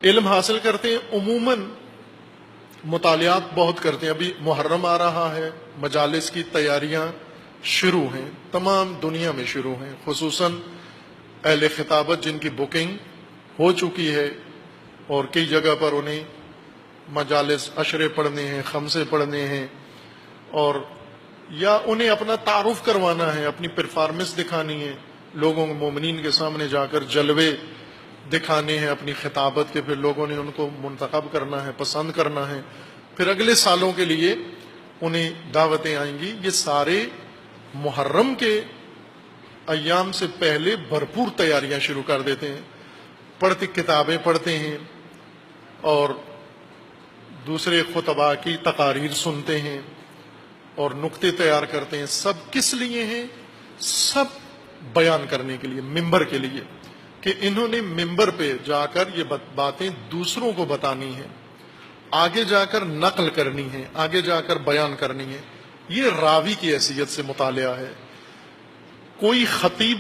علم حاصل کرتے ہیں، عموماً مطالعات بہت کرتے ہیں. ابھی محرم آ رہا ہے، مجالس کی تیاریاں شروع ہیں، تمام دنیا میں شروع ہیں، خصوصاً اہل خطابت جن کی بکنگ ہو چکی ہے اور کئی جگہ پر انہیں مجالس عشرے پڑھنے ہیں، خمسے پڑھنے ہیں، اور یا انہیں اپنا تعارف کروانا ہے، اپنی پرفارمنس دکھانی ہے، لوگوں مومنین کے سامنے جا کر جلوے دکھانے ہیں اپنی خطابت کے، پھر لوگوں نے ان کو منتخب کرنا ہے، پسند کرنا ہے، پھر اگلے سالوں کے لیے انہیں دعوتیں آئیں گی. یہ سارے محرم کے ایام سے پہلے بھرپور تیاریاں شروع کر دیتے ہیں، کتابیں پڑھتے ہیں اور دوسرے خطباء کی تقاریر سنتے ہیں اور نکتے تیار کرتے ہیں. سب کس لیے ہیں؟ سب بیان کرنے کے لیے، ممبر کے لیے، کہ انہوں نے ممبر پہ جا کر یہ باتیں دوسروں کو بتانی ہیں، آگے جا کر نقل کرنی ہے، آگے جا کر بیان کرنی ہے. یہ راوی کی حیثیت سے مطالعہ ہے. کوئی خطیب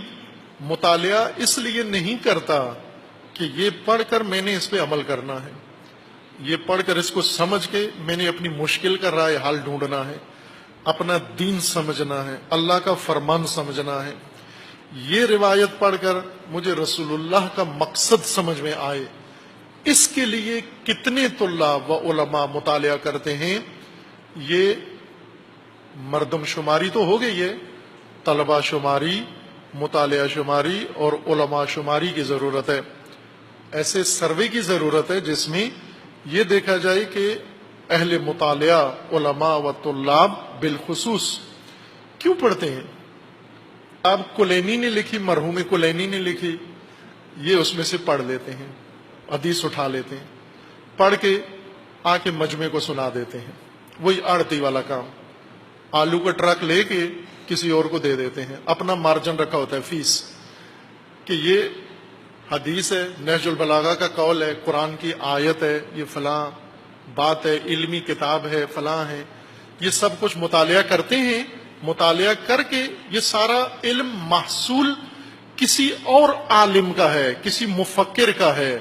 مطالعہ اس لیے نہیں کرتا کہ یہ پڑھ کر میں نے اس پہ عمل کرنا ہے، یہ پڑھ کر اس کو سمجھ کے میں نے اپنی مشکل کا رائے حل ڈھونڈنا ہے، اپنا دین سمجھنا ہے، اللہ کا فرمان سمجھنا ہے، یہ روایت پڑھ کر مجھے رسول اللہ کا مقصد سمجھ میں آئے. اس کے لیے کتنے طلاب و علماء مطالعہ کرتے ہیں؟ یہ مردم شماری تو ہو گئی ہے، طلبہ شماری، مطالعہ شماری اور علماء شماری کی ضرورت ہے. ایسے سروے کی ضرورت ہے جس میں یہ دیکھا جائے کہ اہل مطالعہ علماء و طلاب بالخصوص کیوں پڑھتے ہیں. اب کلینی نے لکھی، مرحوم کلینی نے لکھی، یہ اس میں سے پڑھ لیتے ہیں، حدیث اٹھا لیتے ہیں، پڑھ کے آ کے مجمع کو سنا دیتے ہیں. وہی آڑتی والا کام، آلو کا ٹرک لے کے کسی اور کو دے دیتے ہیں، اپنا مارجن رکھا ہوتا ہے، فیس، کہ یہ حدیث ہے، نہج البلاغہ کا قول ہے، قرآن کی آیت ہے، یہ فلاں بات ہے، علمی کتاب ہے، فلاں ہے. یہ سب کچھ مطالعہ کرتے ہیں. مطالعہ کر کے یہ سارا علم محصول کسی اور عالم کا ہے، کسی مفکر کا ہے،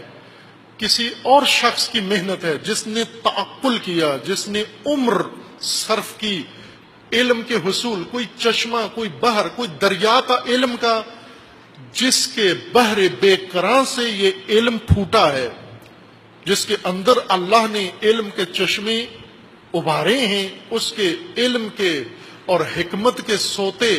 کسی اور شخص کی محنت ہے، جس نے تعقل کیا، جس نے عمر صرف کی علم کے حصول، کوئی چشمہ، کوئی بحر، کوئی دریا کا علم کا، جس کے بحر بے کراں سے یہ علم پھوٹا ہے، جس کے اندر اللہ نے علم کے چشمے ابھارے ہیں، اس کے علم کے اور حکمت کے سوتے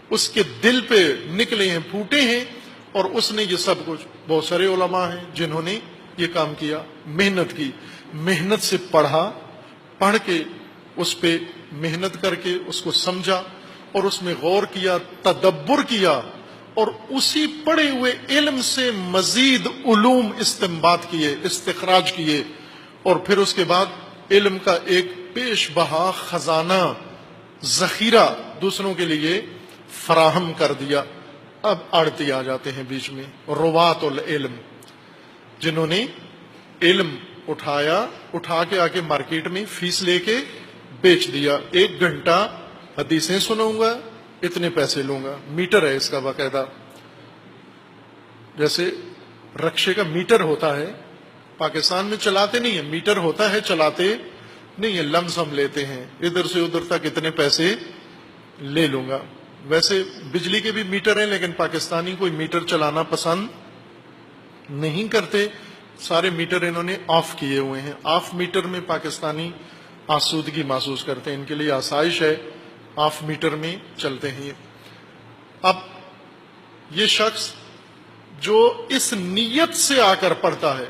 اس کے دل پہ نکلے ہیں، پھوٹے ہیں، اور اس نے یہ سب کچھ. بہت سارے علماء ہیں جنہوں نے یہ کام کیا، محنت کی، محنت سے پڑھا، پڑھ کے اس پہ محنت کر کے اس کو سمجھا اور اس میں غور کیا، تدبر کیا، اور اسی پڑھے ہوئے علم سے مزید علوم استنباط کیے، استخراج کیے، اور پھر اس کے بعد علم کا ایک پیش بہا خزانہ، ذخیرہ دوسروں کے لیے فراہم کر دیا. اب آڑتی آ جاتے ہیں بیچ میں، روات العلم، جنہوں نے علم اٹھایا، اٹھا کے آ کے مارکیٹ میں فیس لے کے بیچ دیا. 1 گھنٹہ حدیثیں سنوں گا، اتنے پیسے لوں گا. میٹر ہے اس کا باقاعدہ، جیسے رکشے کا میٹر ہوتا ہے، پاکستان میں چلاتے نہیں ہیں، میٹر ہوتا ہے، چلاتے نہیں ہے، لمس ہم لیتے ہیں، ادھر سے ادھر تک اتنے پیسے لے لوں گا. ویسے بجلی کے بھی میٹر ہیں، لیکن پاکستانی کوئی میٹر چلانا پسند نہیں کرتے، سارے میٹر انہوں نے آف کیے ہوئے ہیں. آف میٹر میں پاکستانی آسودگی محسوس کرتے ہیں، ان کے لیے آسائش ہے، آف میٹر میں چلتے ہیں. اب یہ شخص جو اس نیت سے آ کر پڑھتا ہے،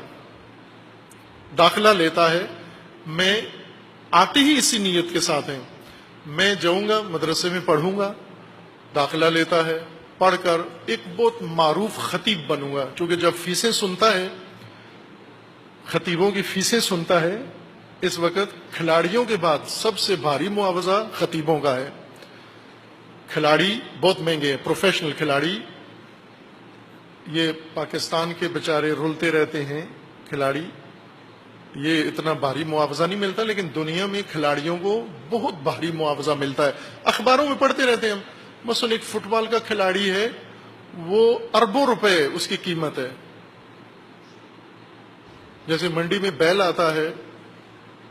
داخلہ لیتا ہے، میں آتے ہی اسی نیت کے ساتھ ہیں، میں جاؤں گا مدرسے میں پڑھوں گا، داخلہ لیتا ہے، پڑھ کر ایک بہت معروف خطیب بنوں گا. چونکہ جب فیسیں سنتا ہے، خطیبوں کی فیسیں سنتا ہے، اس وقت کھلاڑیوں کے بعد سب سے بھاری معاوضہ خطیبوں کا ہے. کھلاڑی بہت مہنگے ہیں، پروفیشنل کھلاڑی، یہ پاکستان کے بیچارے رلتے رہتے ہیں کھلاڑی، یہ اتنا بھاری معاوضہ نہیں ملتا، لیکن دنیا میں کھلاڑیوں کو بہت بھاری معاوضہ ملتا ہے. اخباروں میں پڑھتے رہتے ہیں ہم، مثلا ایک فٹ بال کا کھلاڑی ہے، وہ اربوں روپے اس کی قیمت ہے. جیسے منڈی میں بیل آتا ہے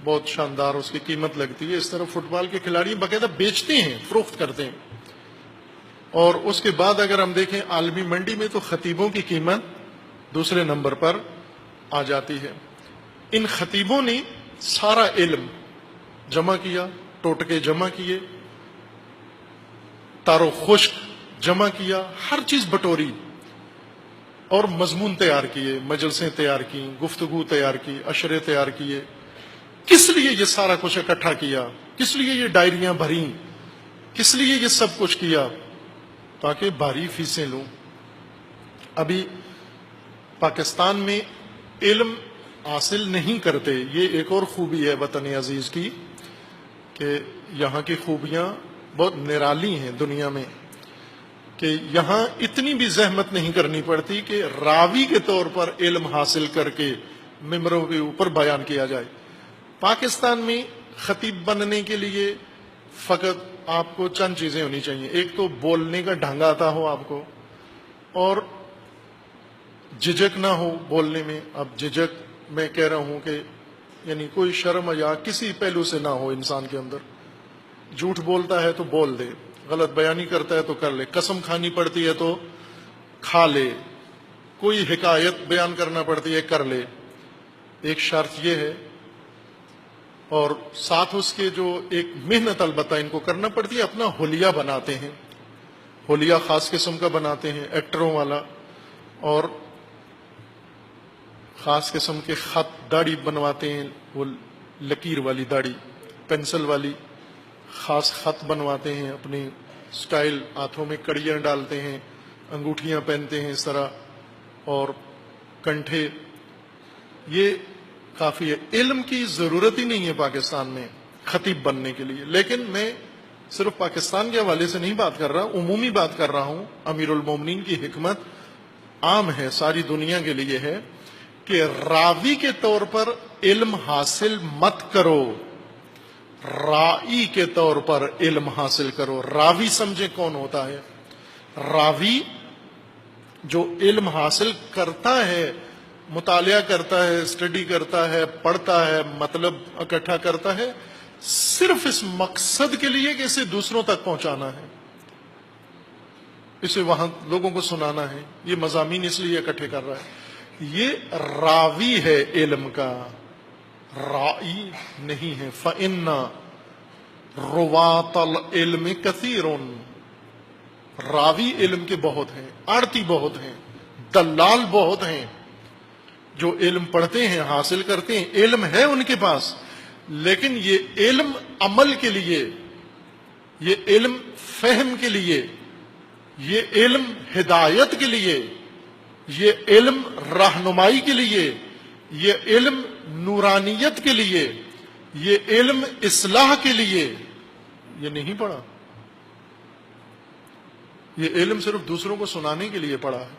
بہت شاندار، اس کی قیمت لگتی ہے، اس طرح فٹ بال کے کھلاڑی باقاعدہ بیچتے ہیں، فروخت کرتے ہیں. اور اس کے بعد اگر ہم دیکھیں عالمی منڈی میں تو خطیبوں کی قیمت دوسرے نمبر پر آ جاتی ہے. ان خطیبوں نے سارا علم جمع کیا، ٹوٹکے جمع کیے، تارو خشک جمع کیا، ہر چیز بٹوری اور مضمون تیار کیے، مجلسیں تیار کی، گفتگو تیار کی، اشرے تیار کیے. کس لیے یہ سارا کچھ اکٹھا کیا؟ کس لیے یہ ڈائریاں بھریں؟ کس لیے یہ سب کچھ کیا؟ تاکہ بھاری فیسیں لوں. ابھی پاکستان میں علم حاصل نہیں کرتے. یہ ایک اور خوبی ہے وطن عزیز کی کہ یہاں کی خوبیاں بہت نرالی ہیں دنیا میں، کہ یہاں اتنی بھی زحمت نہیں کرنی پڑتی کہ راوی کے طور پر علم حاصل کر کے ممبروں کے اوپر بیان کیا جائے. پاکستان میں خطیب بننے کے لیے فقط آپ کو چند چیزیں ہونی چاہیے. ایک تو بولنے کا ڈھنگ آتا ہو آپ کو، اور جھجک نہ ہو بولنے میں. اب جھجک میں کہہ رہا ہوں کہ یعنی کوئی شرم یا کسی پہلو سے نہ ہو انسان کے اندر. جھوٹ بولتا ہے تو بول دے، غلط بیانی کرتا ہے تو کر لے، قسم کھانی پڑتی ہے تو کھا لے، کوئی حکایت بیان کرنا پڑتی ہے کر لے. ایک شرط یہ ہے، اور ساتھ اس کے جو ایک محنت البتہ ان کو کرنا پڑتی ہے، اپنا حلیہ بناتے ہیں. حلیہ خاص قسم کا بناتے ہیں، ایکٹروں والا، اور خاص قسم کے خط داڑھی بنواتے ہیں، وہ لکیر والی داڑھی، پینسل والی خاص خط بنواتے ہیں، اپنی سٹائل، ہاتھوں میں کڑیاں ڈالتے ہیں، انگوٹھیاں پہنتے ہیں اس طرح، اور کنٹھے. یہ کافی ہے. علم کی ضرورت ہی نہیں ہے پاکستان میں خطیب بننے کے لیے. لیکن میں صرف پاکستان کے حوالے سے نہیں بات کر رہا، عمومی بات کر رہا ہوں. امیر المومنین کی حکمت عام ہے، ساری دنیا کے لیے ہے کہ راوی کے طور پر علم حاصل مت کرو، رائی کے طور پر علم حاصل کرو. راوی سمجھے کون ہوتا ہے؟ راوی جو علم حاصل کرتا ہے، مطالعہ کرتا ہے، اسٹڈی کرتا ہے، پڑھتا ہے، مطلب اکٹھا کرتا ہے صرف اس مقصد کے لیے کہ اسے دوسروں تک پہنچانا ہے، اسے وہاں لوگوں کو سنانا ہے، یہ مضامین اس لیے اکٹھے کر رہا ہے. یہ راوی ہے علم کا، رائی نہیں ہے. فَإِنَّ رُوَاةَ الْعِلْمِ كَثِيرٌ. راوی علم کے بہت ہیں، آڑتی بہت ہیں، دلال بہت ہیں، جو علم پڑھتے ہیں، حاصل کرتے ہیں، علم ہے ان کے پاس، لیکن یہ علم عمل کے لیے، یہ علم فہم کے لیے، یہ علم ہدایت کے لیے، یہ علم رہنمائی کے لیے، یہ علم نورانیت کے لیے، یہ علم اصلاح کے لیے یہ نہیں پڑھا. یہ علم صرف دوسروں کو سنانے کے لیے پڑھا ہے.